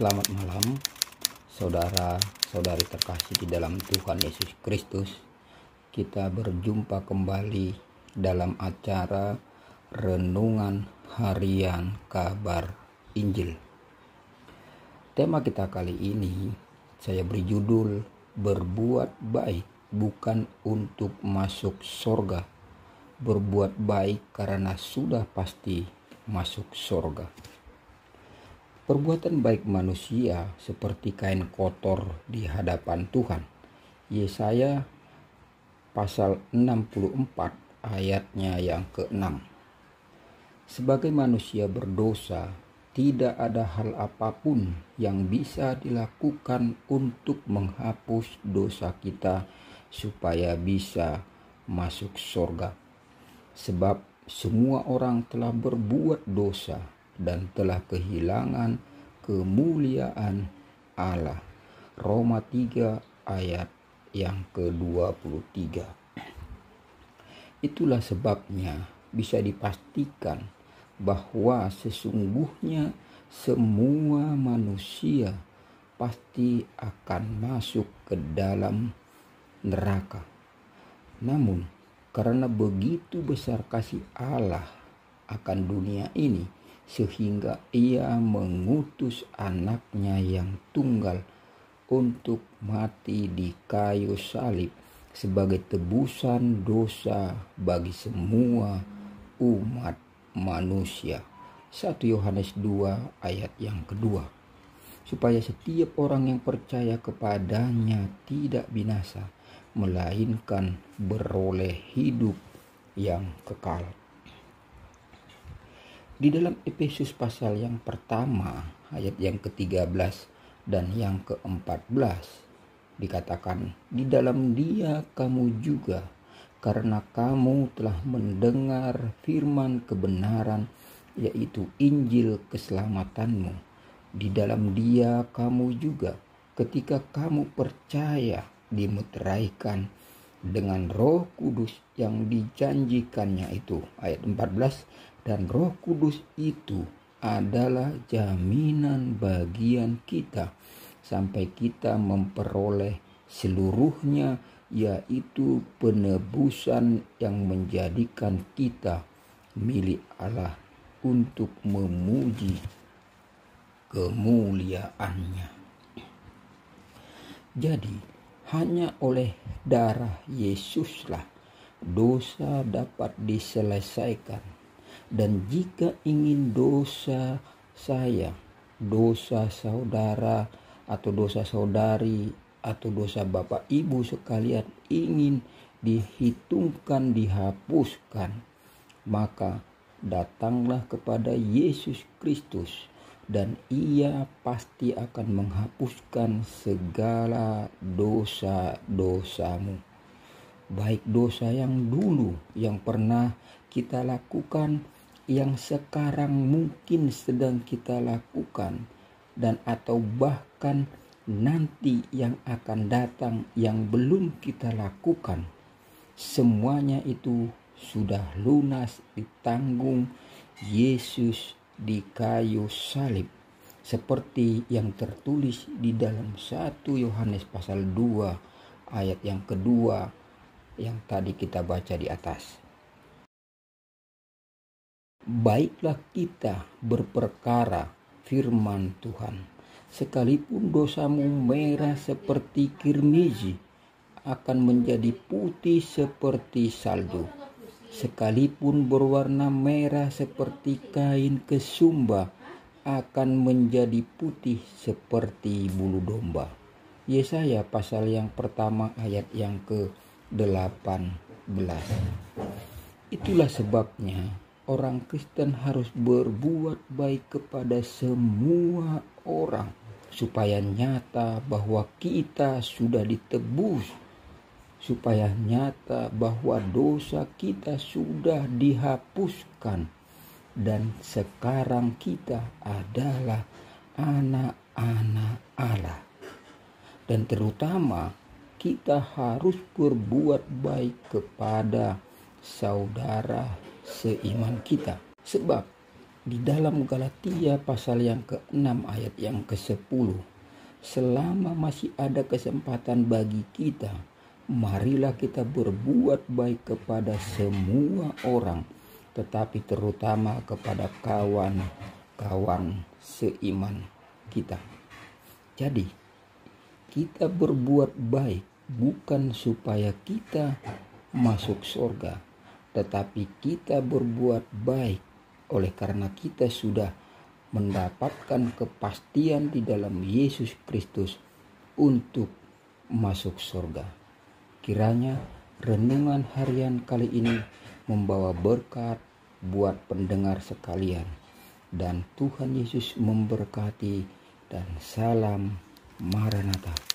Selamat malam, saudara-saudari terkasih di dalam Tuhan Yesus Kristus. Kita berjumpa kembali dalam acara Renungan Harian Kabar Injil. Tema kita kali ini saya beri judul Berbuat Baik bukan untuk masuk sorga. Berbuat baik karena sudah pasti masuk sorga. Perbuatan baik manusia seperti kain kotor di hadapan Tuhan. Yesaya pasal 64 ayatnya yang ke-6. Sebagai manusia berdosa, tidak ada hal apapun yang bisa dilakukan untuk menghapus dosa kita supaya bisa masuk surga. Sebab semua orang telah berbuat dosa dan telah kehilangan kemuliaan Allah. Roma 3 ayat yang ke-23. Itulah sebabnya bisa dipastikan bahwa sesungguhnya semua manusia pasti akan masuk ke dalam neraka. Namun karena begitu besar kasih Allah akan dunia ini, sehingga ia mengutus anaknya yang tunggal untuk mati di kayu salib sebagai tebusan dosa bagi semua umat manusia. 1 Yohanes 2 ayat yang kedua. Supaya setiap orang yang percaya kepadanya tidak binasa, melainkan beroleh hidup yang kekal. Di dalam Efesus pasal yang pertama ayat yang ke-13 dan yang ke-14 dikatakan, di dalam Dia kamu juga, karena kamu telah mendengar firman kebenaran, yaitu Injil keselamatanmu. Di dalam Dia kamu juga, ketika kamu percaya, dimeteraikan dengan Roh Kudus yang dijanjikannya itu. Ayat 14, dan Roh Kudus itu adalah jaminan bagian kita sampai kita memperoleh seluruhnya, yaitu penebusan yang menjadikan kita milik Allah untuk memuji kemuliaannya. Jadi hanya oleh darah Yesuslah dosa dapat diselesaikan. Dan jika ingin dosa saya, dosa saudara atau dosa saudari atau dosa bapak ibu sekalian ingin dihitungkan, dihapuskan, maka datanglah kepada Yesus Kristus dan Ia pasti akan menghapuskan segala dosa-dosamu. Baik dosa yang dulu yang pernah kita lakukan, yang sekarang mungkin sedang kita lakukan, dan atau bahkan nanti yang akan datang yang belum kita lakukan. Semuanya itu sudah lunas ditanggung Yesus di kayu salib, seperti yang tertulis di dalam 1 Yohanes pasal 2 ayat yang kedua yang tadi kita baca di atas. Baiklah kita berperkara firman Tuhan, sekalipun dosamu merah seperti kirmizi, akan menjadi putih seperti salju. Sekalipun berwarna merah seperti kain kesumba, akan menjadi putih seperti bulu domba. Yesaya pasal yang pertama ayat yang ke-18. Itulah sebabnya orang Kristen harus berbuat baik kepada semua orang, supaya nyata bahwa kita sudah ditebus, supaya nyata bahwa dosa kita sudah dihapuskan, dan sekarang kita adalah anak-anak Allah. Dan terutama kita harus berbuat baik kepada saudara seiman kita. Sebab di dalam Galatia pasal yang ke-6 ayat yang ke-10. Selama masih ada kesempatan bagi kita, marilah kita berbuat baik kepada semua orang, tetapi terutama kepada kawan-kawan seiman kita. Jadi, kita berbuat baik bukan supaya kita masuk surga, tetapi kita berbuat baik oleh karena kita sudah mendapatkan kepastian di dalam Yesus Kristus untuk masuk surga. Kiranya renungan harian kali ini membawa berkat buat pendengar sekalian. Dan Tuhan Yesus memberkati, dan salam Maranatha.